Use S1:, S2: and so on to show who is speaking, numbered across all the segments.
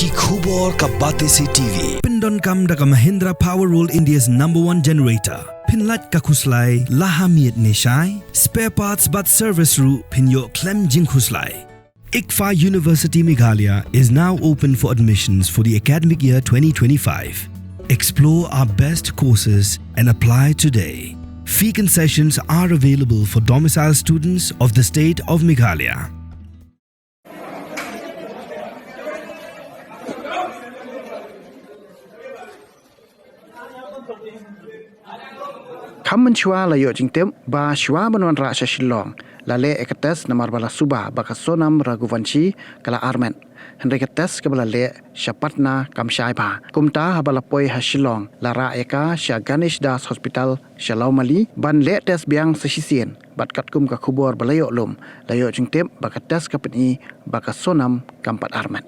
S1: Ki khubor ka bate se TV.
S2: Pindon kam da ka Mahindra Power Roll India's #1 generator. Pinlat ka khuslai lahamiet neshai. Spare parts but service ru pinyo klem jing khuslai. ICFA University Meghalaya is now open for admissions for the academic year 2025. Explore our best courses and apply today. Fee concessions are available for domicile students of the state of Meghalaya.
S3: Kamen chua la yo jingtem ba chua banwan ra sha Shillong la le ekates namar bala suba ba ka Sonam Raghuvanshi kala Armet Henry kates ke bala le Pyntikna kam shai ba kumta ha bala poi ha Shillong la ra eka sha Ganesh Das Hospital Shalaumali ban le tes biang sesisien bat kat kum ka khubor bala yo lum la yo jingtem ba ka tes ka peni ba ka Sonam kampat Armet.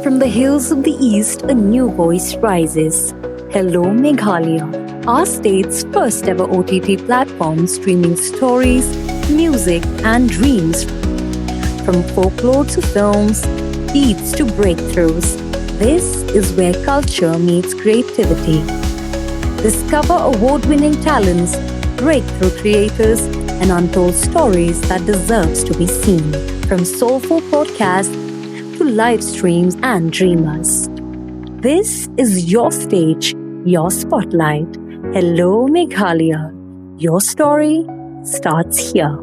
S4: From the hills of the east, a new voice rises. Hello Meghalaya, our state's first ever OTT platform streaming stories, music and dreams. From folklore to films, beats to breakthroughs, this is where culture meets creativity. Discover award-winning talents, breakthrough creators, and untold stories that deserves to be seen. From soulful podcasts to live streams and dreamers. This is your stage, your spotlight. Hello Meghalaya. Your story starts here.